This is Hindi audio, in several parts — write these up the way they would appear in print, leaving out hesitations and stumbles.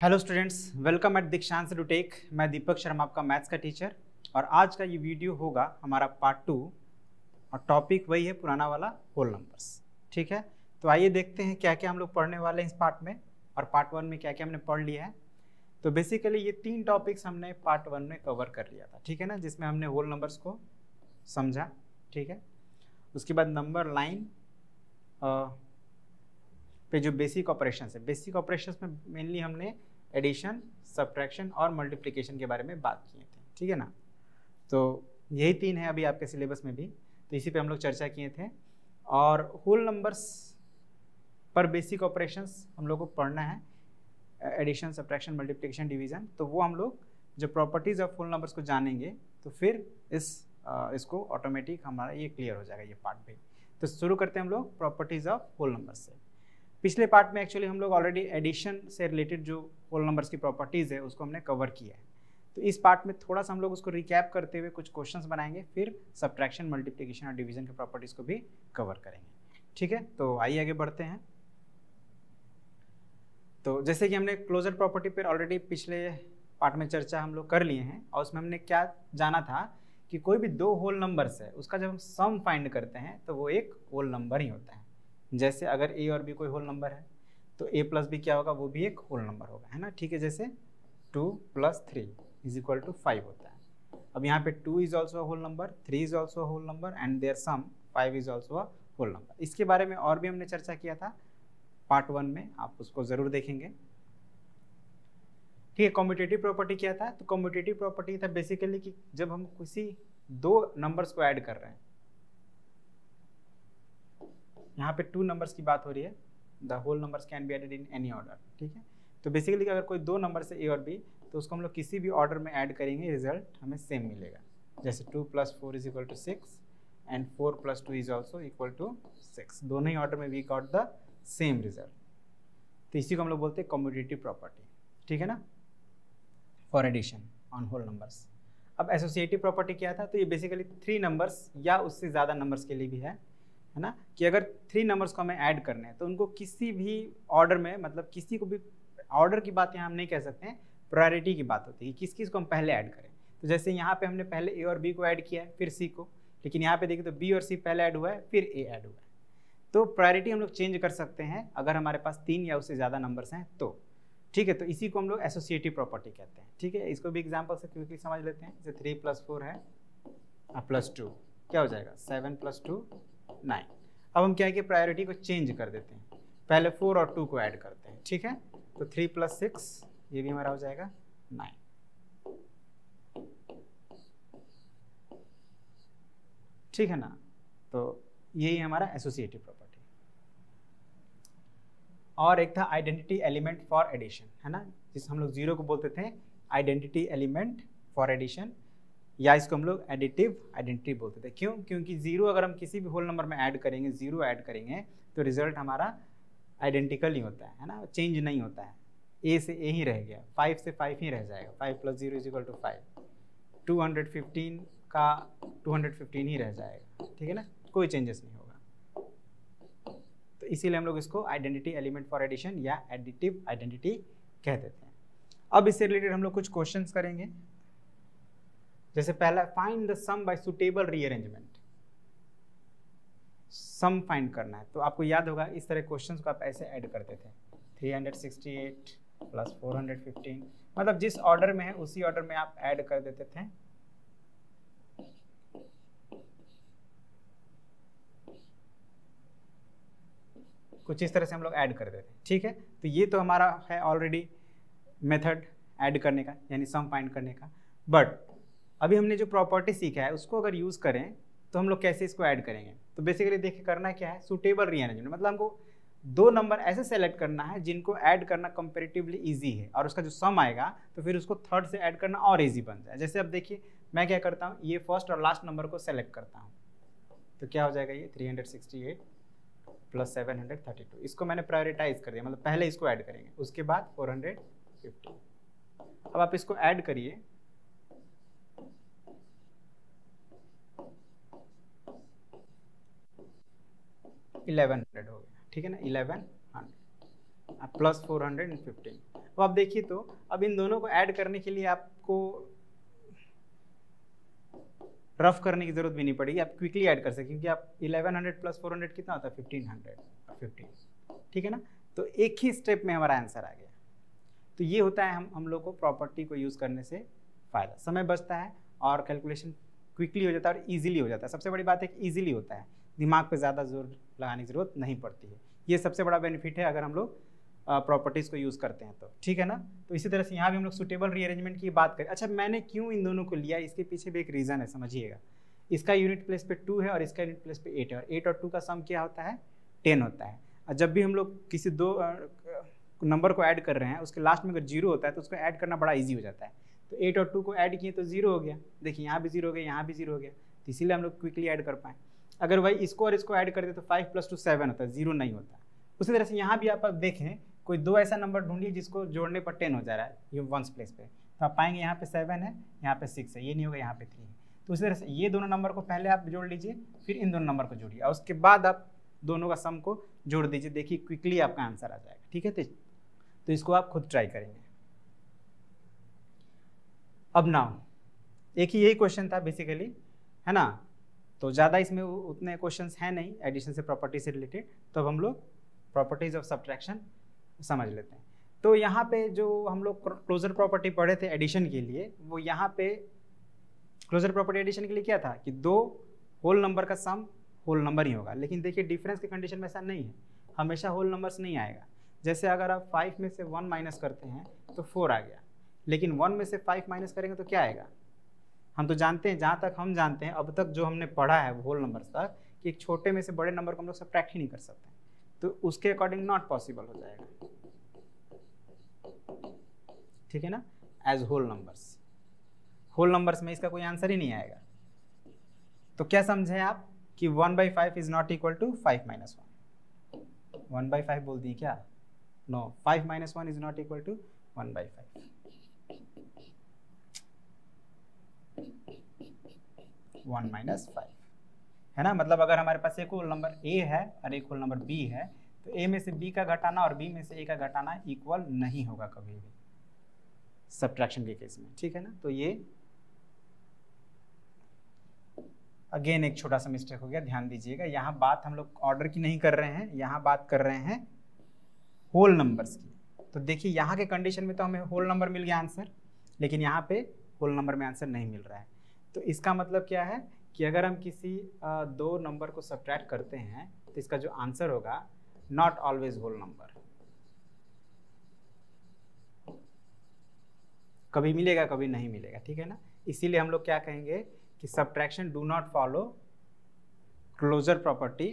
हेलो स्टूडेंट्स, वेलकम एट दीक्षांत एडुटेक। मैं दीपक शर्मा, आपका मैथ्स का टीचर। और आज का ये वीडियो होगा हमारा पार्ट 2 और टॉपिक वही है पुराना वाला होल नंबर्स। ठीक है, तो आइए देखते हैं क्या क्या हम लोग पढ़ने वाले हैं इस पार्ट में और पार्ट 1 में क्या क्या हमने पढ़ लिया है। तो बेसिकली ये 3 टॉपिक्स हमने पार्ट 1 में कवर कर लिया था, ठीक है ना, जिसमें हमने होल नंबर्स को समझा। ठीक है, उसके बाद नंबर लाइन पे जो बेसिक ऑपरेशंस है, बेसिक ऑपरेशंस में मेनली हमने एडिशन, सब्ट्रैक्शन और मल्टीप्लिकेशन के बारे में बात किए थे। ठीक है ना, तो यही 3 है अभी आपके सिलेबस में भी, तो इसी पे हम लोग चर्चा किए थे। और होल नंबर्स पर बेसिक ऑपरेशंस हम लोग को पढ़ना है, एडिशन, सब्ट्रैक्शन, मल्टीप्लिकेशन, डिवीजन। तो वो हम लोग जब प्रॉपर्टीज ऑफ होल नंबर्स को जानेंगे तो फिर इसको ऑटोमेटिक हमारा ये क्लियर हो जाएगा, ये पार्ट भी। तो शुरू करते हैं हम लोग प्रॉपर्टीज ऑफ होल नंबर्स से। पिछले पार्ट में एक्चुअली हम लोग ऑलरेडी एडिशन से रिलेटेड जो होल नंबर्स की प्रॉपर्टीज़ है उसको हमने कवर किया है। तो इस पार्ट में थोड़ा सा हम लोग उसको रिकैप करते हुए कुछ क्वेश्चंस बनाएंगे, फिर सब्ट्रैक्शन, मल्टीप्लिकेशन और डिवीजन की प्रॉपर्टीज़ को भी कवर करेंगे। ठीक है, तो आइए आगे बढ़ते हैं। तो जैसे कि हमने क्लोजर प्रॉपर्टी पर ऑलरेडी पिछले पार्ट में चर्चा हम लोग कर लिए हैं, और उसमें हमने क्या जाना था कि कोई भी 2 होल नंबर्स है उसका जब हम सम फाइंड करते हैं तो वो एक होल नंबर ही होता है। जैसे अगर a और b कोई होल नंबर है तो a प्लस b क्या होगा, वो भी एक होल नंबर होगा, है ना। ठीक है, जैसे 2 + 3 = 5 होता है। अब यहाँ पे 2 is also whole number, 3 is also whole number and there sum 5 is also whole number. इसके बारे में और भी हमने चर्चा किया था पार्ट 1 में, आप उसको जरूर देखेंगे। ठीक है, कम्यूटेटिव प्रॉपर्टी क्या था? तो कम्यूटेटिव प्रॉपर्टी था बेसिकली कि जब हम किसी 2 नंबर्स को ऐड कर रहे हैं, यहाँ पे 2 नंबर्स की बात हो रही है, the whole numbers can be added in any order. ठीक है, तो बेसिकली अगर कोई 2 नंबर से a और b, तो उसको हम लोग किसी भी ऑर्डर में ऐड करेंगे, रिजल्ट हमें सेम मिलेगा। जैसे 2 + 4 = 6 and 4 + 2 is also equal to 6। दोनों ही ऑर्डर में we got the same result. तो इसी को हम लोग बोलते हैं कम्यूटेटिव प्रॉपर्टी। ठीक है ना, for addition on whole numbers. अब एसोसिएटिव प्रॉपर्टी क्या था? तो ये बेसिकली 3 नंबर्स या उससे ज़्यादा नंबर्स के लिए भी है ना, कि अगर 3 नंबर्स को हमें ऐड करने हैं तो उनको किसी भी ऑर्डर में, मतलब किसी को भी, ऑर्डर की बात यहाँ हम नहीं कह सकते हैं, प्रायोरिटी की बात होती है कि किस किस को हम पहले ऐड करें। तो जैसे यहाँ पे हमने पहले a और b को ऐड किया है, फिर c को, लेकिन यहाँ पे देखें तो b और c पहले ऐड हुआ है, फिर a ऐड हुआ है। तो प्रायोरिटी हम लोग चेंज कर सकते हैं अगर हमारे पास 3 या उससे ज़्यादा नंबर्स हैं तो। ठीक है, तो इसी को हम लोग एसोसिएटिव प्रॉपर्टी कहते हैं। ठीक है, इसको भी एग्जाम्पल से क्विकली समझ लेते हैं। जैसे 3 + 4 है +2 क्या हो जाएगा, 7 + 2 9। अब हम क्या है कि प्रायोरिटी को चेंज कर देते हैं, पहले 4 और 2 को ऐड करते हैं। ठीक है, तो 3 + 6 ये भी हमारा हो जाएगा 9। ठीक है ना, तो यही हमारा एसोसिएटिव प्रॉपर्टी। और एक था आइडेंटिटी एलिमेंट फॉर एडिशन, है ना, जिस हम लोग 0 को बोलते थे आइडेंटिटी एलिमेंट फॉर एडिशन, या इसको हम लोग एडिटिव आइडेंटिटी बोलते थे। क्यों? क्योंकि 0 अगर हम किसी भी होल नंबर में ऐड करेंगे, 0 ऐड करेंगे, तो रिजल्ट हमारा आइडेंटिकल ही होता है ना, चेंज नहीं होता है। a से a ही रह गया, 5 से 5 ही रह जाएगा, 5 + 0 = 5। 215 का 215 ही रह जाएगा। ठीक है ना, कोई चेंजेस नहीं होगा। तो इसीलिए हम लोग इसको आइडेंटिटी एलिमेंट फॉर एडिशन या एडिटिव आइडेंटिटी कह देते हैं। अब इससे रिलेटेड हम लोग कुछ क्वेश्चंस करेंगे। जैसे पहला, find the sum by suitable rearrangement. Sum find करना है, तो आपको याद होगा इस तरह क्वेश्चंस को आप ऐसे ऐड करते थे, 368 + 415, मतलब जिस ऑर्डर में है उसी ऑर्डर में आप ऐड कर देते थे। कुछ इस तरह से हम लोग ऐड कर देते हैं। ठीक है, तो ये तो हमारा है ऑलरेडी मेथड ऐड करने का, यानी सम फाइंड करने का। बट अभी हमने जो प्रॉपर्टी सीखा है उसको अगर यूज़ करें तो हम लोग कैसे इसको ऐड करेंगे? तो बेसिकली देखिए करना क्या है, सुटेबल रीअरेंजमेंट, मतलब हमको 2 नंबर ऐसे सेलेक्ट करना है जिनको ऐड करना कंपेरेटिवली ईजी है, और उसका जो सम आएगा तो फिर उसको थर्ड से ऐड करना और ईजी बन जाए। जैसे अब देखिए मैं क्या करता हूँ, ये फर्स्ट और लास्ट नंबर को सेलेक्ट करता हूँ, तो क्या हो जाएगा, ये 368 + 732। इसको मैंने प्रायोरिटाइज कर दिया, मतलब पहले इसको ऐड करेंगे, उसके बाद 450। अब आप इसको ऐड करिए, 1100 हो गया। ठीक है ना, 1100। प्लस 415। तो आप देखिए, तो अब इन दोनों को ऐड करने के लिए आपको रफ करने की जरूरत भी नहीं पड़ेगी, आप क्विकली ऐड कर सकते, क्योंकि आप 1100 प्लस 400 कितना होता है 1500, ठीक है ना। तो एक ही स्टेप में हमारा आंसर आ गया। तो ये होता है हम लोग को प्रॉपर्टी को यूज़ करने से फ़ायदा, समय बचता है और कैलकुलेशन क्विकली हो जाता है और इजीली हो जाता है। सबसे बड़ी बात है कि ईजिली होता है, दिमाग पे ज़्यादा जोर लगाने की ज़रूरत नहीं पड़ती है। ये सबसे बड़ा बेनिफिट है अगर हम लोग प्रॉपर्टीज़ को यूज़ करते हैं तो, ठीक है ना। तो इसी तरह से यहाँ भी हम लोग सुटेबल रीअरेंजमेंट की बात करें। अच्छा, मैंने क्यों इन दोनों को लिया, इसके पीछे भी एक रीज़न है, समझिएगा। इसका यूनिट प्लेस पे 2 है और इसका यूनिट प्लेस पे 8 है, और 8 और 2 का सम क्या होता है 10 होता है। और जब भी हम लोग किसी दो नंबर को ऐड कर रहे हैं, उसके लास्ट में अगर 0 होता है तो उसको ऐड करना बड़ा ईजी हो जाता है। तो 8 और 2 को ऐड किए तो 0 हो गया, देखिए यहाँ भी 0 हो गया, यहाँ भी 0 हो गया, तो इसीलिए हम लोग क्विकली ऐड कर पाएँ। अगर वही इसको और इसको ऐड कर दे तो 5 + 2 7 होता है, 0 नहीं होता। उसी तरह से यहाँ भी आप देखें, कोई दो ऐसा नंबर ढूंढिए जिसको जोड़ने पर 10 हो जा रहा है, ये वंस प्लेस पे, तो आप पाएंगे यहाँ पे 7 है, यहाँ पे 6 है, ये नहीं होगा, यहाँ पे 3 है। तो उसी तरह से ये दोनों नंबर को पहले आप जोड़ लीजिए, फिर इन दोनों नंबर को जोड़िए, और उसके बाद आप दोनों का सम को जोड़ दीजिए, देखिए क्विकली आपका आंसर आ जाएगा, ठीक है। तो इसको आप खुद ट्राई करेंगे। अब नाउ एक ही यही क्वेश्चन था बेसिकली, है ना, तो ज़्यादा इसमें उतने क्वेश्चंस हैं नहीं एडिशन से प्रॉपर्टी से रिलेटेड। तो अब हम लोग प्रॉपर्टीज ऑफ सब्ट्रैक्शन समझ लेते हैं। तो यहाँ पे जो हम लोग क्लोजर प्रॉपर्टी पढ़े थे एडिशन के लिए, वो यहाँ पे क्लोजर प्रॉपर्टी एडिशन के लिए क्या था कि दो होल नंबर का सम होल नंबर ही होगा। लेकिन देखिए डिफरेंस के कंडीशन में ऐसा नहीं है, हमेशा होल नंबर्स नहीं आएगा। जैसे अगर आप 5 में से 1 माइनस करते हैं तो 4 आ गया, लेकिन 1 में से 5 माइनस करेंगे तो क्या आएगा। हम तो जानते हैं, जहाँ तक हम जानते हैं अब तक जो हमने पढ़ा है होल नंबर्स तक, कि एक छोटे में से बड़े नंबर को हम लोग सब्ट्रैक्ट ही नहीं कर सकते, तो उसके अकॉर्डिंग नॉट पॉसिबल हो जाएगा, ठीक है ना। एज होल नंबर्स में इसका कोई आंसर ही नहीं आएगा। तो क्या समझे आप कि 1/5 इज नॉट इक्वल टू 5 - 1। 1/5 बोल दी क्या, no, 5 - 1 is not equal to 1/5। 1 - 5 है ना। मतलब अगर हमारे पास एक होल नंबर a है और एक होल नंबर b है, तो a में से b का घटाना और b में से a का घटाना इक्वल नहीं होगा कभी भी सब्ट्रैक्शन के केस में, ठीक है ना। तो ये अगेन एक छोटा सा मिस्टेक हो गया, ध्यान दीजिएगा। यहाँ बात हम लोग ऑर्डर की नहीं कर रहे हैं, यहाँ बात कर रहे हैं होल नंबर्स की। तो देखिए यहाँ के कंडीशन में तो हमें होल नंबर मिल गया आंसर, लेकिन यहाँ पे होल नंबर में आंसर नहीं मिल रहा है। तो इसका मतलब क्या है कि अगर हम किसी दो नंबर को सब्ट्रैक्ट करते हैं तो इसका जो आंसर होगा नॉट ऑलवेज होल नंबर, कभी मिलेगा कभी नहीं मिलेगा, ठीक है ना। इसीलिए हम लोग क्या कहेंगे कि subtraction do not follow closure property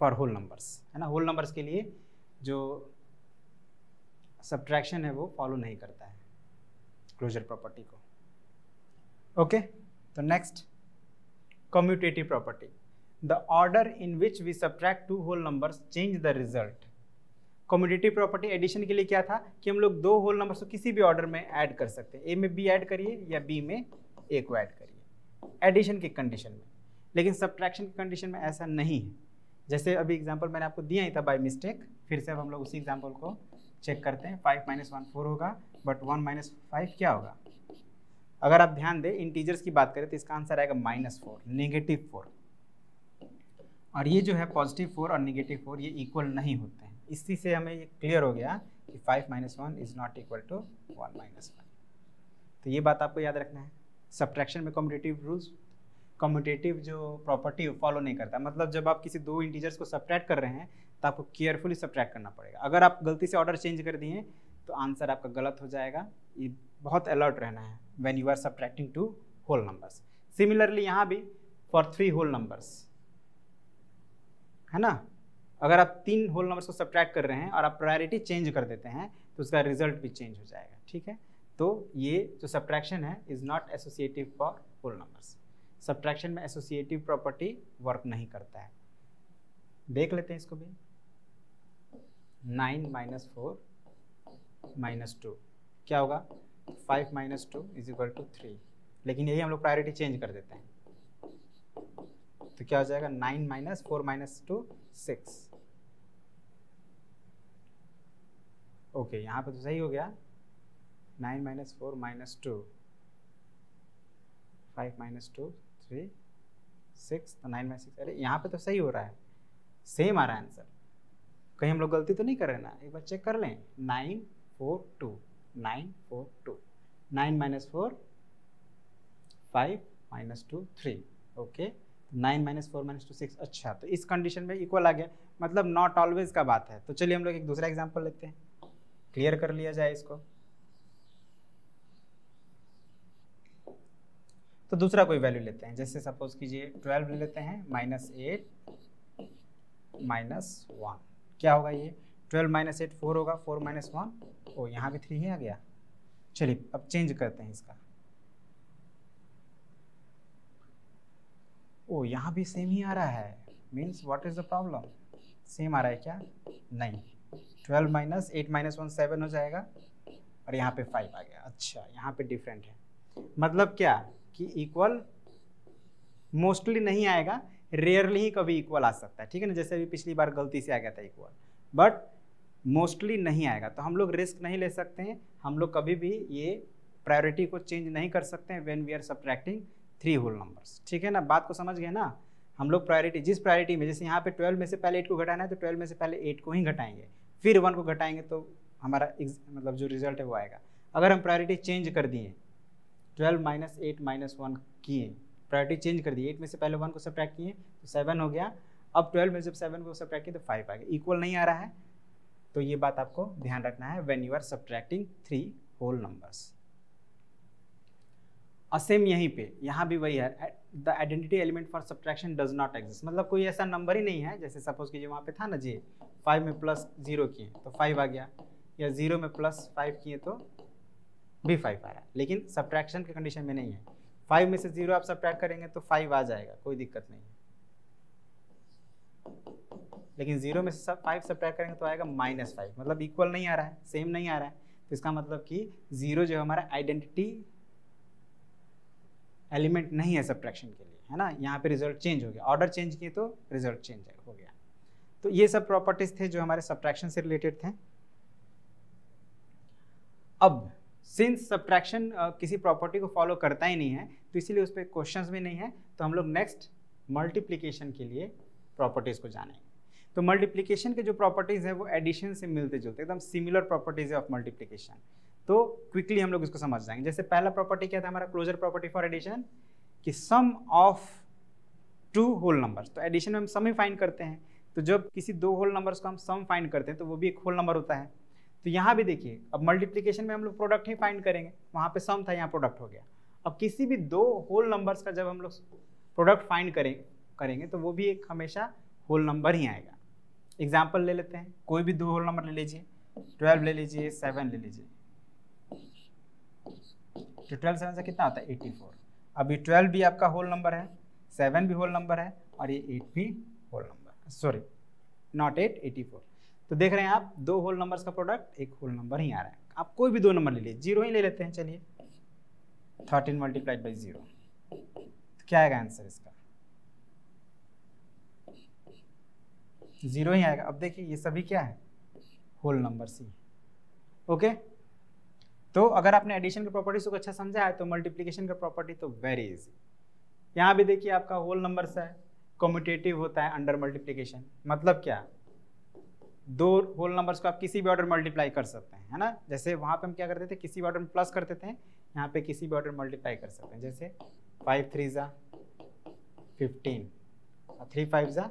for whole numbers, है ना। होल नंबर्स के लिए जो सब्ट्रैक्शन है वो फॉलो नहीं करता है क्लोजर प्रॉपर्टी को। ओके, तो next commutative property, the order in which we subtract two whole numbers change the result. Commutative property addition के लिए क्या था कि हम लोग दो होल नंबर्स को किसी भी ऑर्डर में ऐड कर सकते हैं, ए में बी ऐड करिए या बी में ए को ऐड करिए, एडिशन की कंडीशन में। लेकिन सब्ट्रैक्शन की कंडीशन में ऐसा नहीं है। जैसे अभी एग्जांपल मैंने आपको दिया ही था बाय मिस्टेक, फिर से अब हम लोग उसी एग्जांपल को चेक करते हैं। 5 - 1 4 होगा, बट 1 - 5 क्या होगा। अगर आप ध्यान दें इंटीजर्स की बात करें तो इसका आंसर आएगा -4, -4। और ये जो है +4 और -4 ये इक्वल नहीं होते हैं। इसी से हमें ये क्लियर हो गया कि 5 - 1 इज नॉट इक्वल टू 1 - 5। तो ये बात आपको याद रखना है। सब्ट्रैक्शन में कम्यूटेटिव रूल्स, कम्यूटेटिव जो प्रॉपर्टी फॉलो नहीं करता। मतलब जब आप किसी दो इंटीजर्स को सब्ट्रैक्ट कर रहे हैं तो आपको केयरफुली सब्ट्रैक्ट करना पड़ेगा। अगर आप गलती से ऑर्डर चेंज कर दिए तो आंसर आपका गलत हो जाएगा। ये बहुत अलर्ट रहना है when you are subtracting two whole numbers. Similarly यहाँ भी फॉर 3 होल नंबर्स, है ना। अगर आप 3 होल नंबर्स को सब्ट्रैक्ट कर रहे हैं और आप प्रायोरिटी चेंज कर देते हैं तो उसका रिजल्ट भी चेंज हो जाएगा, ठीक है। तो ये जो सब्ट्रैक्शन है is not associative for whole numbers. Subtraction में एसोसिएटिव प्रॉपर्टी वर्क नहीं करता है। देख लेते हैं इसको भी। 9 - 4 - 2 क्या होगा, 5 - 2 इज इक्वल टू 3। लेकिन यही हम लोग प्रायोरिटी चेंज कर देते हैं तो क्या हो जाएगा 9 - 4 - 2 6। ओके यहाँ पे तो सही हो गया, 9 - 4 - 2, 5 - 2 3 6, तो 9 - 6, अरे यहाँ पे तो सही हो रहा है, सेम आ रहा है आंसर, कहीं हम लोग गलती तो नहीं कर रहे ना, एक बार चेक कर लें। 9 4 2, 9 4 2, 9 - 4 5 - 2 3, ओके, 9 - 4 - 2 6। अच्छा, तो इस कंडीशन में इक्वल आ गया, मतलब नॉट ऑलवेज का बात है। तो चलिए हम लोग एक दूसरा एग्जांपल लेते हैं, क्लियर कर लिया जाए इसको। तो दूसरा कोई वैल्यू लेते हैं, जैसे सपोज कीजिए 12 ले लेते हैं, -8 -1, क्या होगा ये? 12 - 8 4 होगा, 4 - 1, ओ यहाँ भी 3 ही आ गया। चलिए अब चेंज करते हैं इसका, ओ यहाँ भी सेम ही आ रहा है, means what is the problem? Same आ रहा है क्या? नहीं, 12 - 8 - 1 7 हो जाएगा, और यहाँ पे 5 आ गया। अच्छा, यहाँ पे डिफरेंट है, मतलब क्या कि इक्वल मोस्टली नहीं आएगा, रेयरली ही कभी इक्वल आ सकता है, ठीक है ना, जैसे अभी पिछली बार गलती से आ गया था इक्वल, बट मोस्टली नहीं आएगा। तो हम लोग रिस्क नहीं ले सकते हैं, हम लोग कभी भी ये प्रायोरिटी को चेंज नहीं कर सकते हैं when we are subtracting 3 whole numbers, ठीक है ना, बात को समझ गए ना। हम लोग प्रायोरिटी, जिस प्रायोरिटी में, जैसे यहाँ पे 12 में से पहले 8 को घटाना है, तो 12 में से पहले 8 को ही घटाएंगे, फिर 1 को घटाएंगे, तो हमारा मतलब जो रिजल्ट है वो आएगा। अगर हम प्रायोरिटी चेंज कर दिए, 12 - 8 - 1 किए, प्रायोरिटी चेंज कर दी, 8 में से पहले 1 को सब्ट्रैक्ट किए तो 7 हो गया, अब 12 में जब 7 को सब्ट्रैक्ट किए तो 5 आ गया, इक्वल नहीं आ रहा है। तो ये बात आपको ध्यान रखना है when you are subtracting 3 whole numbers. Same यहीं पे, यहाँ भी वही है, the identity element for subtraction does not exist, मतलब कोई ऐसा नंबर ही नहीं है, जैसे सपोज कीजिए वहाँ पे था ना जी, 5 में +0 किए तो 5 आ गया, या 0 में +5 किए तो भी 5 आ रहा है, लेकिन सब्ट्रैक्शन के कंडीशन में नहीं है। 5 में से 0 आप सब्ट्रैक्ट करेंगे तो 5 आ जाएगा, कोई दिक्कत नहीं है, लेकिन 0 में से 5 सब्ट्रैक्ट करेंगे तो आएगा -5, मतलब इक्वल नहीं आ रहा है, सेम नहीं आ रहा है। तो इसका मतलब कि 0 जो है हमारा आइडेंटिटी एलिमेंट नहीं है सब्ट्रैक्शन के लिए, है ना, यहाँ पे रिजल्ट चेंज हो गया, ऑर्डर चेंज किए तो रिजल्ट चेंज हो गया। तो ये सब प्रॉपर्टीज थे जो हमारे सब्ट्रैक्शन से रिलेटेड थे। अब सिंस सब्ट्रैक्शन किसी प्रॉपर्टी को फॉलो करता ही नहीं है, तो इसीलिए उस पर क्वेश्चंस भी नहीं है, तो हम लोग नेक्स्ट मल्टीप्लिकेशन के लिए प्रॉपर्टीज को जानेंगे। तो मल्टीप्लिकेशन के जो प्रॉपर्टीज है वो एडिशन से मिलते जुलते, एकदम सिमिलर प्रॉपर्टीज है ऑफ मल्टीप्लिकेशन। तो क्विकली हम लोग इसको समझ जाएंगे। जैसे पहला प्रॉपर्टी क्या था हमारा, क्लोजर प्रॉपर्टी फॉर एडिशन, कि सम ऑफ 2 होल नंबर्स, तो एडिशन में हम सम ही फाइंड करते हैं, तो जब किसी 2 होल नंबर्स को हम सम फाइंड करते हैं तो वो भी एक होल नंबर होता है। तो यहाँ भी देखिए, अब मल्टीप्लिकेशन में हम लोग प्रोडक्ट ही फाइंड करेंगे, वहाँ पे सम था, यहाँ प्रोडक्ट हो गया। अब किसी भी 2 होल नंबर्स का जब हम लोग प्रोडक्ट फाइंड करेंगे तो वो भी एक हमेशा होल नंबर ही आएगा। एग्जाम्पल ले लेते हैं, कोई भी 2 होल नंबर ले लीजिए, 12 ले लीजिए, 7 ले लीजिए, तो 12 7 से कितना आता है 84। अब ये 12 भी आपका होल नंबर है, 7 भी होल नंबर है, और ये 8 भी होल नंबर, सॉरी नॉट 8, 84। तो देख रहे हैं आप, 2 होल नंबर्स का प्रोडक्ट एक होल नंबर ही आ रहा है। आप कोई भी 2 नंबर ले लीजिए, 0 ही ले लेते हैं, चलिए 13 × 0, तो क्या आएगा आंसर इसका? 0 ही आएगा। अब देखिए ये सभी क्या है, होल नंबर्स ही, ओके। तो अगर आपने एडिशन की प्रॉपर्टीज को अच्छा समझा है तो मल्टीप्लिकेशन का प्रॉपर्टी तो वेरी इजी। यहाँ भी देखिए आपका होल नंबर्स है, कम्यूटेटिव होता है अंडर मल्टीप्लिकेशन, मतलब क्या, 2 होल नंबर्स को आप किसी भी ऑर्डर मल्टीप्लाई कर सकते हैं, है ना। जैसे वहाँ पे हम क्या करते थे, किसी भी ऑर्डर में प्लस करते थे, यहाँ पे किसी भी ऑर्डर में मल्टीप्लाई कर सकते हैं। जैसे 5 3 × 15 और 3 5 ×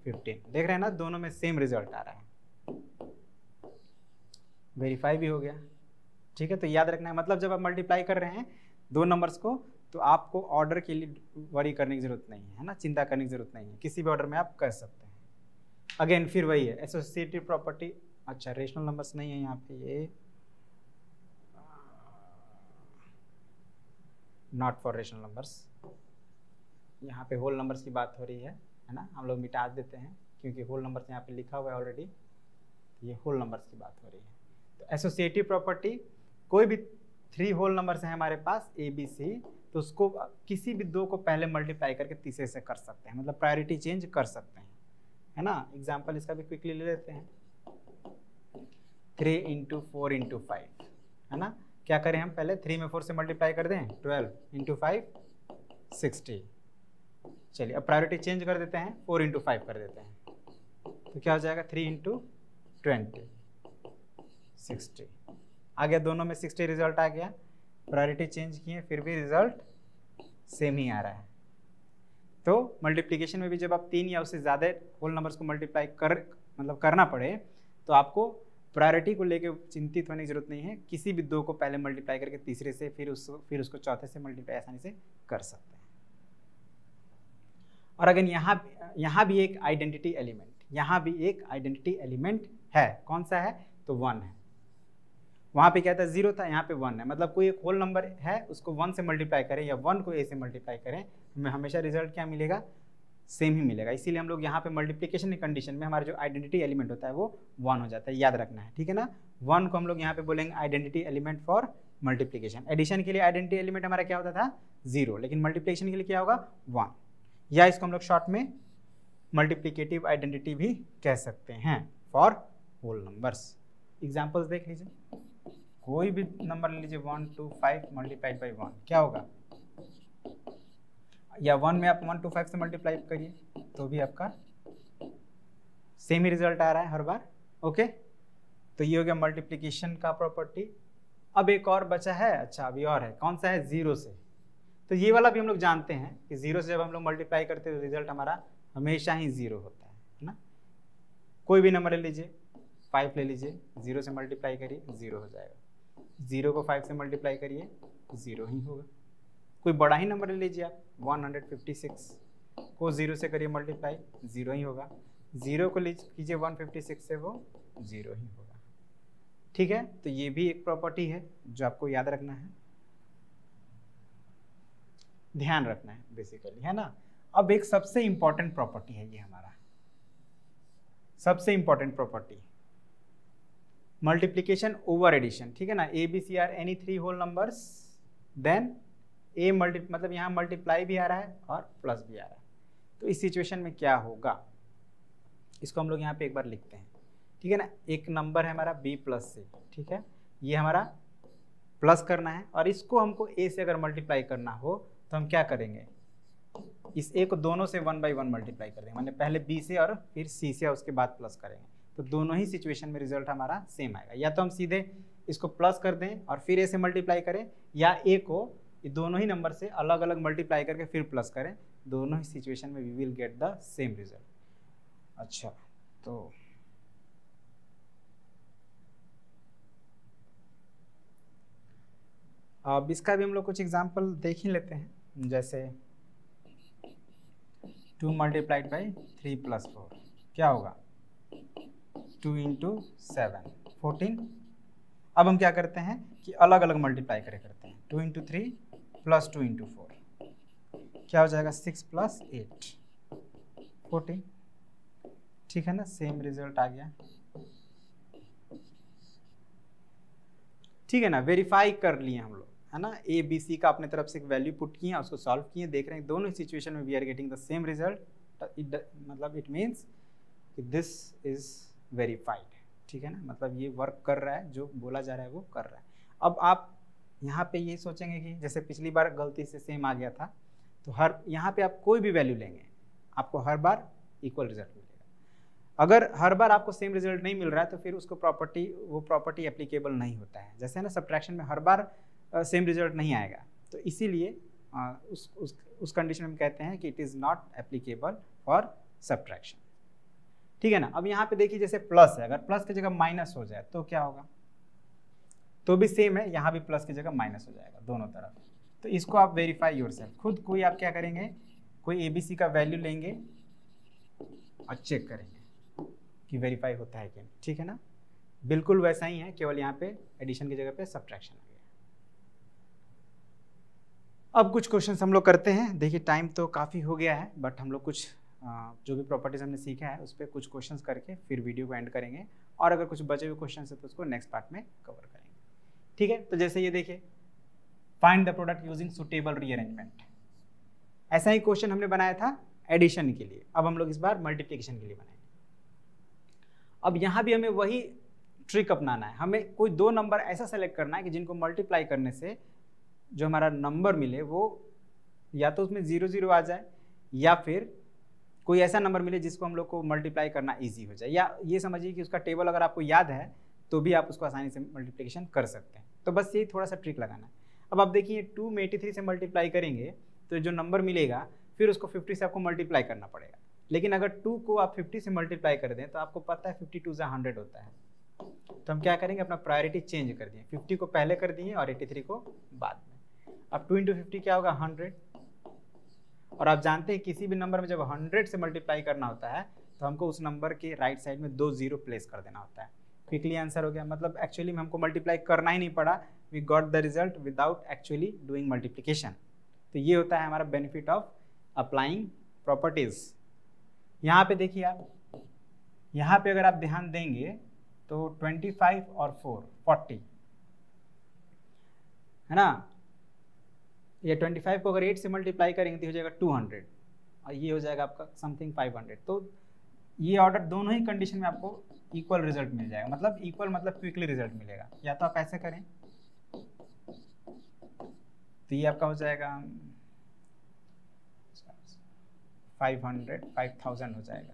15, देख रहे हैं ना, दोनों में सेम रिजल्ट आ रहा है, वेरीफाई भी हो गया, ठीक है। तो याद रखना है, मतलब जब आप मल्टीप्लाई कर रहे हैं 2 नंबर्स को, तो आपको ऑर्डर के लिए वरी करने की जरूरत नहीं है ना, चिंता करने की जरूरत नहीं है, किसी भी ऑर्डर में आप कर सकते हैं। अगेन फिर वही है एसोसिएटिव प्रॉपर्टी। अच्छा, रेशनल नंबर्स नहीं है यहाँ पे, ये नॉट फॉर रेशनल नंबर्स, यहाँ पे होल नंबर्स की बात हो रही है ना, हम लोग मिटा देते हैं क्योंकि होल नंबर्स यहाँ पे लिखा हुआ है ऑलरेडी, ये होल नंबर्स की बात हो रही है। तो एसोसिएटिव प्रॉपर्टी, कोई भी 3 होल नंबर्स हैं हमारे पास A B C, तो उसको किसी भी 2 को पहले मल्टीप्लाई करके तीसरे से कर सकते हैं, मतलब प्रायोरिटी चेंज कर सकते हैं, है ना। एग्जाम्पल इसका भी क्विकली ले लेते हैं। 3 इंटू 4 इंटू 5, है ना। क्या करें हम, पहले 3 में 4 से मल्टीप्लाई कर दें, 12 इंटू 5 60। चलिए अब प्रायोरिटी चेंज कर देते हैं, 4 इंटू 5 कर देते हैं, तो क्या हो जाएगा 3 इंटू 20 60 आ गया। दोनों में 60 रिजल्ट आ गया। प्रायोरिटी चेंज किए फिर भी रिजल्ट सेम ही आ रहा है। तो मल्टीप्लिकेशन में भी जब आप 3 या उससे ज़्यादा होल नंबर्स को मल्टीप्लाई करना पड़े, तो आपको प्रायोरिटी को लेके चिंतित होने की जरूरत नहीं है। किसी भी 2 को पहले मल्टीप्लाई करके तीसरे से फिर उसको चौथे से मल्टीप्लाई आसानी से कर सकते हैं। और अगर यहाँ भी एक आइडेंटिटी एलिमेंट है, कौन सा है, तो 1 है। वहाँ पे क्या था, 0 था, यहाँ पे 1 है। मतलब कोई एक होल नंबर है, उसको 1 से मल्टीप्लाई करें या 1 को a से मल्टीप्लाई करें, हमें हमेशा रिजल्ट क्या मिलेगा, सेम ही मिलेगा। इसीलिए हम लोग यहाँ पे मल्टीप्लिकेशन की कंडीशन में हमारा जो आइडेंटिटी एलिमेंट होता है वो 1 हो जाता है, याद रखना है, ठीक है ना। 1 को हम लोग यहाँ पे बोलेंगे identity element for multiplication. Addition के लिए आइडेंटिटी एलिमेंट हमारा क्या होता था, 0, लेकिन मल्टीप्लिकेशन के लिए क्या होगा, 1, या इसको हम लोग शॉर्ट में मल्टीप्लिकेटिव आइडेंटिटी भी कह सकते हैं फॉर होल नंबर्स। एग्जाम्पल्स देख लीजिए, कोई भी नंबर ले लीजिए, 1 2 5 मल्टीप्लाइड बाई 1 क्या होगा, या 1 में आप 1 2 5 से मल्टीप्लाई करिए तो भी आपका सेम ही रिजल्ट आ रहा है हर बार। ओके, तो ये हो गया मल्टीप्लिकेशन का प्रॉपर्टी। अब एक और बचा है, अच्छा अभी और है, कौन सा है, 0 से। तो ये वाला भी हम लोग जानते हैं कि 0 से जब हम लोग मल्टीप्लाई करते हैं तो रिजल्ट हमारा हमेशा ही 0 होता है ना। कोई भी नंबर ले लीजिए, 5 ले लीजिए, 0 से मल्टीप्लाई करिए 0 हो जाएगा, 0 को 5 से मल्टीप्लाई करिए 0 ही होगा। कोई बड़ा ही नंबर ले लीजिए आप, 156 को 0 से करिए मल्टीप्लाई 0 ही होगा, 0 को कीजिए 156 से, वो 0 ही होगा, ठीक है। तो ये भी एक प्रॉपर्टी है जो आपको याद रखना है, ध्यान रखना है बेसिकली, है ना। अब एक सबसे इंपॉर्टेंट प्रॉपर्टी है ये हमारा, सबसे important property, multiplication over addition, ठीक है ना। A B C are any 3 whole numbers, then A मतलब यहाँ मल्टीप्लाई भी आ रहा है और प्लस भी आ रहा है। तो इस सिचुएशन में क्या होगा, इसको हम लोग यहाँ पे एक बार लिखते हैं, ठीक है ना। एक नंबर है हमारा b प्लस c, ठीक है, ये हमारा प्लस करना है और इसको हमको a से अगर मल्टीप्लाई करना हो तो हम क्या करेंगे, इस a को दोनों से 1 बाई 1 मल्टीप्लाई कर देंगे, मतलब पहले b से और फिर c से, उसके बाद प्लस करेंगे। तो दोनों ही सिचुएशन में रिजल्ट हमारा सेम आएगा। या तो हम सीधे इसको प्लस कर दें और फिर a से मल्टीप्लाई करें, या a को ये दोनों ही नंबर से अलग अलग मल्टीप्लाई करके फिर प्लस करें, दोनों ही सिचुएशन में we will get the same result. अच्छा, तो अब इसका भी हम लोग कुछ एग्जाम्पल देख ही लेते हैं, जैसे 2 मल्टीप्लाइड बाई 3 प्लस 4 क्या होगा, 2 इंटू 7 14। अब हम क्या करते हैं कि अलग अलग मल्टीप्लाई करते हैं, 2 इंटू 3 प्लस 2 इंटू 4 क्या हो जाएगा, 6 प्लस 8 14, ठीक है ना। सेम रिजल्ट आ गया, ठीक है ना। वेरीफाई कर लिए हम लोग, है ना। ए बी सी का अपने तरफ से एक वैल्यू पुट किए, उसको सॉल्व किए, देख रहे हैं दोनों ही सिचुएशन में we are getting the same result, मतलब इट मीन्स कि दिस इज वेरीफाइड, ठीक है ना। मतलब ये वर्क कर रहा है, जो बोला जा रहा है वो कर रहा है। अब आप यहाँ पे ये सोचेंगे कि जैसे पिछली बार गलती से सेम आ गया था, तो हर यहाँ पे आप कोई भी वैल्यू लेंगे आपको हर बार इक्वल रिजल्ट मिलेगा। अगर हर बार आपको सेम रिजल्ट नहीं मिल रहा है तो फिर उसको वो प्रॉपर्टी एप्लीकेबल नहीं होता है। जैसे ना सब्ट्रैक्शन में हर बार सेम रिजल्ट नहीं आएगा, तो इसीलिए उस कंडीशन में हम कहते हैं कि it is not applicable for subtraction, ठीक है ना। अब यहाँ पे देखिए जैसे प्लस है, अगर प्लस की जगह माइनस हो जाए तो क्या होगा, तो भी सेम है, यहाँ भी प्लस की जगह माइनस हो जाएगा दोनों तरफ। तो इसको आप वेरीफाई योरसेल्फ, खुद कोई आप क्या करेंगे, कोई ABC का वैल्यू लेंगे और चेक करेंगे कि वेरीफाई होता है कि नहीं, ठीक है ना। बिल्कुल वैसा ही है, केवल यहाँ पे एडिशन की जगह पे सब्ट्रैक्शन आ गया। अब कुछ क्वेश्चंस हम लोग करते हैं। देखिए टाइम तो काफ़ी हो गया है, बट हम लोग कुछ जो भी प्रॉपर्टीज हमने सीखा है उस पर कुछ क्वेश्चंस करके फिर वीडियो को एंड करेंगे, और अगर कुछ बचे हुए क्वेश्चंस है तो उसको नेक्स्ट पार्ट में कवर करेंगे, ठीक है। तो जैसे ये देखिए, find the product using suitable rearrangement, ऐसा ही क्वेश्चन हमने बनाया था एडिशन के लिए, अब हम लोग इस बार मल्टीप्लिकेशन के लिए बनाएंगे। अब यहाँ भी हमें वही ट्रिक अपनाना है, हमें कोई दो नंबर ऐसा सेलेक्ट करना है कि जिनको मल्टीप्लाई करने से जो हमारा नंबर मिले वो या तो उसमें 0 0 आ जाए या फिर कोई ऐसा नंबर मिले जिसको हम लोग को मल्टीप्लाई करना इजी हो जाए, या ये समझिए कि उसका टेबल अगर आपको याद है तो भी आप उसको आसानी से मल्टीप्लिकेशन कर सकते हैं। तो बस यही थोड़ा सा ट्रिक लगाना है। अब आप देखिए 2 में 83 से मल्टीप्लाई करेंगे तो जो नंबर मिलेगा फिर उसको 50 से आपको मल्टीप्लाई करना पड़ेगा, लेकिन अगर 2 को आप 50 से मल्टीप्लाई कर दें तो आपको पता है 52 से 100 होता है। तो हम क्या करेंगे, अपना प्रायोरिटी चेंज कर दिए, 50 को पहले कर दिए और 83 को बाद में। अब 2 × 50 क्या होगा 100, और आप जानते हैं किसी भी नंबर में जब 100 से मल्टीप्लाई करना होता है तो हमको उस नंबर के राइट साइड में 2 0 प्लेस कर देना होता है। क्विकली आंसर हो गया, मतलब एक्चुअली में हमको मल्टीप्लाई करना ही नहीं पड़ा, we got the result without actually doing multiplication. तो ये होता है हमारा बेनिफिट ऑफ अप्लाइंग प्रॉपर्टीज। यहाँ पे देखिए आप, यहाँ पे अगर आप ध्यान देंगे तो 25 और 4 40 है ना, ये 25 को अगर 8 से मल्टीप्लाई करेंगे तो हो जाएगा 200 और ये हो जाएगा आपका समथिंग 500। तो ये ऑर्डर दोनों ही कंडीशन में आपको इक्वल रिजल्ट मिल जाएगा, मतलब इक्वल मतलब क्विकली रिजल्ट मिलेगा। या तो आप ऐसे करें तो ये आपका हो जाएगा 5000 हो जाएगा।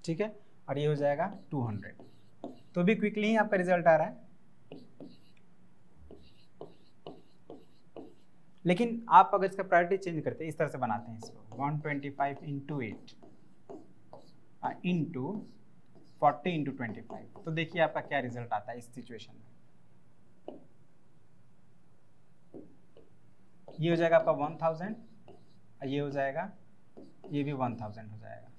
ठीक है, और ये हो जाएगा 200, तो भी क्विकली ही आपका रिजल्ट आ रहा है। लेकिन आप अगर इसका प्रायोरिटी चेंज करते हैं, इस तरह से बनाते हैं इसको 125 × 8 इंटू 40 × 25, तो देखिए आपका क्या रिजल्ट आता है इस सिचुएशन में। ये हो जाएगा आपका 1000 और ये हो जाएगा, ये भी 1000 हो जाएगा।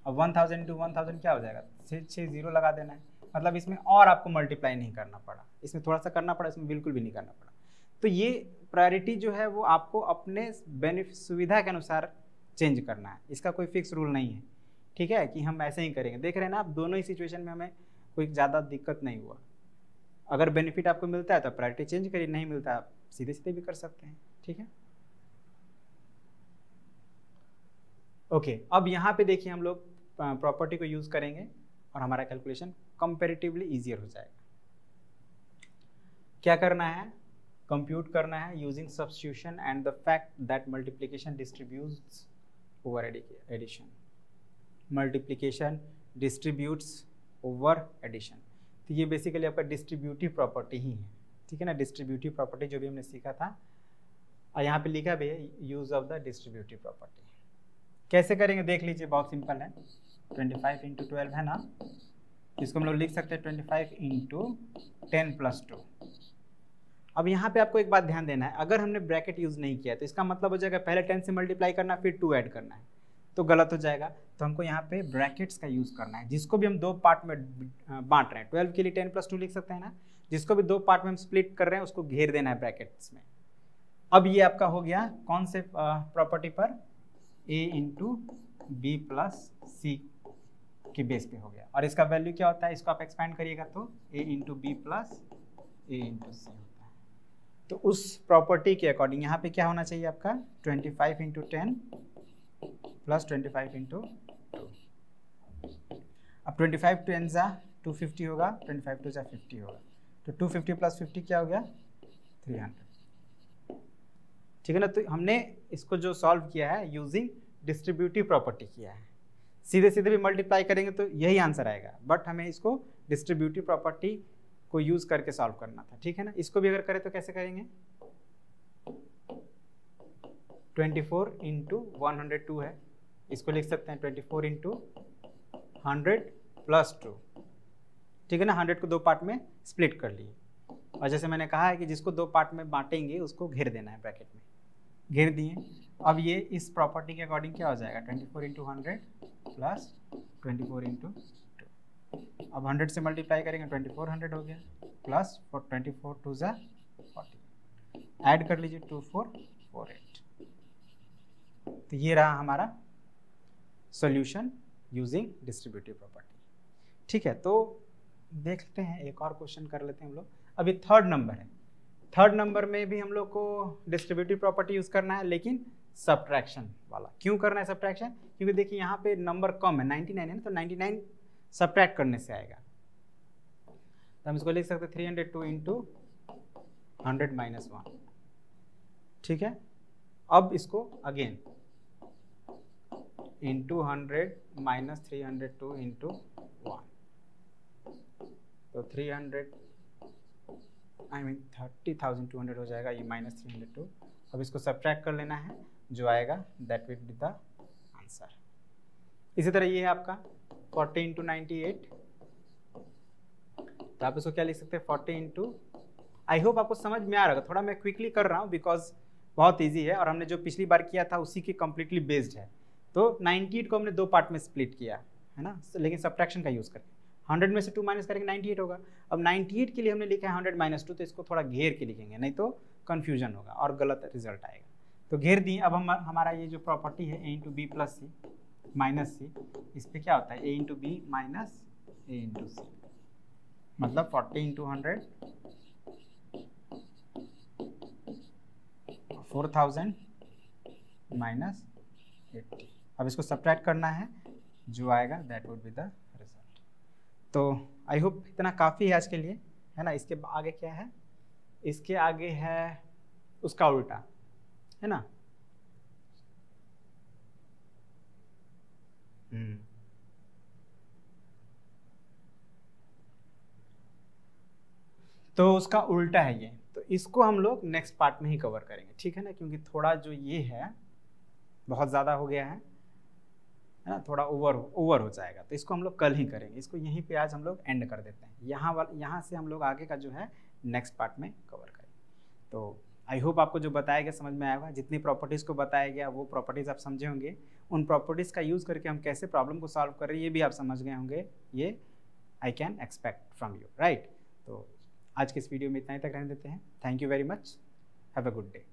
अब 1000 × 1000 क्या हो जाएगा, 6 0 लगा देना है, मतलब इसमें और आपको मल्टीप्लाई नहीं करना पड़ा, इसमें थोड़ा सा करना पड़ा, इसमें बिल्कुल भी नहीं करना पड़ा। तो ये प्रायोरिटी जो है वो आपको अपने बेनिफिट सुविधा के अनुसार चेंज करना है, इसका कोई फिक्स रूल नहीं है। ठीक है, कि हम ऐसे ही करेंगे। देख रहे हैं ना आप, दोनों ही सिचुएशन में हमें कोई ज़्यादा दिक्कत नहीं हुआ। अगर बेनिफिट आपको मिलता है तो प्रायोरिटी चेंज करिए, नहीं मिलता आप सीधे सीधे भी कर सकते हैं। ठीक है, ओके। अब यहाँ पे देखिए हम लोग प्रॉपर्टी को यूज़ करेंगे और हमारा कैलकुलेशन कंपैरेटिवली ईजियर हो जाएगा। क्या करना है, कंप्यूट करना है using substitution and the fact that multiplication distributes over addition. Multiplication distributes over addition, तो ये बेसिकली आपका डिस्ट्रीब्यूटिव प्रॉपर्टी ही है। ठीक है ना, डिस्ट्रीब्यूटिव प्रॉपर्टी जो भी हमने सीखा था, और यहाँ पे लिखा भी है use of the distributive property. कैसे करेंगे देख लीजिए, बहुत सिंपल है। 25 × 12 है ना, इसको हम लोग लिख सकते हैं 25 × 10 + 2। अब यहाँ पे आपको एक बात ध्यान देना है, अगर हमने ब्रैकेट यूज़ नहीं किया तो इसका मतलब हो जाएगा पहले 10 से मल्टीप्लाई करना फिर 2 ऐड करना है, तो गलत हो जाएगा। तो हमको यहाँ पे ब्रैकेट्स का यूज़ करना है, जिसको भी हम 2 पार्ट में बांट रहे हैं। 12 के लिए 10 + 2 लिख सकते हैं ना, जिसको भी 2 पार्ट में हम स्प्लिट कर रहे हैं उसको घेर देना है ब्रैकेट्स में। अब ये आपका हो गया कौन से प्रॉपर्टी पर, a × b + c के बेस पे हो गया। और इसका वैल्यू क्या होता है, इसको आप एक्सपेंड करिएगा तो a × b + a × c होता है। तो उस प्रॉपर्टी के अकॉर्डिंग यहाँ पे क्या होना चाहिए आपका 25 × 10 + 25 × 2। अब 25 × 10 = 250 होगा, 25 × 2 = 50 होगा, तो 250 + 50 क्या हो गया 300। ठीक है ना, तो हमने इसको जो सॉल्व किया है यूजिंग डिस्ट्रीब्यूटिव प्रॉपर्टी किया है। सीधे सीधे भी मल्टीप्लाई करेंगे तो यही आंसर आएगा, बट हमें इसको डिस्ट्रीब्यूटिव प्रॉपर्टी को यूज करके सॉल्व करना था। ठीक है ना, इसको भी अगर करें तो कैसे करेंगे, 24 × 102 है, इसको लिख सकते हैं 24 × 100 + 2। ठीक है ना, 100 को 2 पार्ट में स्प्लिट कर लिए, और जैसे मैंने कहा है कि जिसको 2 पार्ट में बांटेंगे उसको घेर देना है, ब्रैकेट में घेर दिए। अब ये इस प्रॉपर्टी के अकॉर्डिंग क्या हो जाएगा 24 × 100 + 24 × 2। अब 100 से मल्टीप्लाई करेंगे 2400 हो गया, प्लस 24 2 = 40, ऐड कर लीजिए 2448। तो ये रहा हमारा सॉल्यूशन यूजिंग डिस्ट्रीब्यूटिव प्रॉपर्टी। ठीक है, तो देखते हैं एक और क्वेश्चन कर लेते हैं हम लोग। अभी 3rd नंबर है, 3rd नंबर में भी हम लोग को डिस्ट्रीब्यूटिव प्रॉपर्टी यूज़ करना है, लेकिन सब्ट्रैक्शन वाला। क्यों करना है सब्ट्रैक्शन? क्योंकि देखिए यहाँ पे नंबर कम है, 99 है ना, तो 99 सब्ट्रैक्ट करने से आएगा। तो हम इसको लिख सकते 302 इंटू 100 माइनस 1, ठीक है। अब इसको अगेन इंटू 100 माइनस 302 इंटू 1, तो 30,200 हो जाएगा, ये माइनस 302। अब इसको सब्ट्रैक्ट कर लेना है, जो आएगा that will be the answer. इसी तरह ये है आपका 40 इंटू 98, तो आप इसको क्या लिख सकते हैं 40 इंटू, आई होप आपको समझ में आ रहा होगा। थोड़ा मैं क्विकली कर रहा हूँ बिकॉज बहुत ईजी है और हमने जो पिछली बार किया था उसी के कम्प्लीटली बेस्ड है। तो 98 को हमने 2 पार्ट में स्प्लिट किया है ना, लेकिन सब्ट्रैक्शन का यूज़ करके 100 में से 2 माइनस करेंगे 98 होगा। अब 98 के लिए हमने लिखा है 100 माइनस 2, तो इसको थोड़ा घेर के लिखेंगे, नहीं तो कन्फ्यूजन होगा और गलत रिजल्ट आएगा। तो घेर दिए। अब हमारा ये जो प्रॉपर्टी है a into B plus C minus C, इस पर क्या होता है a into B minus a into C, मतलब 40 इंटू 100 4000 माइनस 80। अब इसको सब्ट्रैक्ट करना है, जो आएगा that would be the result. तो आई होप इतना काफ़ी है आज के लिए, है ना। इसके आगे क्या है? इसके आगे है उसका उल्टा, है ना। तो उसका उल्टा है ये, तो इसको हम लोग नेक्स्ट पार्ट में ही कवर करेंगे, ठीक है ना, क्योंकि थोड़ा जो ये है बहुत ज़्यादा हो गया है ना, थोड़ा ओवर हो जाएगा, तो इसको हम लोग कल ही करेंगे। इसको यहीं पे आज हम लोग एंड कर देते हैं, यहाँ से हम लोग आगे का जो है नेक्स्ट पार्ट में कवर करेंगे। तो आई होप आपको जो बताया गया समझ में आएगा, जितनी प्रॉपर्टीज़ को बताया गया वो प्रॉपर्टीज़ आप समझे होंगे, उन प्रॉपर्टीज़ का यूज़ करके हम कैसे प्रॉब्लम को सॉल्व कर रहे हैं ये भी आप समझ गए होंगे, ये I can expect from you, right. तो आज के इस वीडियो में इतना ही तक रहने देते हैं। Thank you very much, have a good day.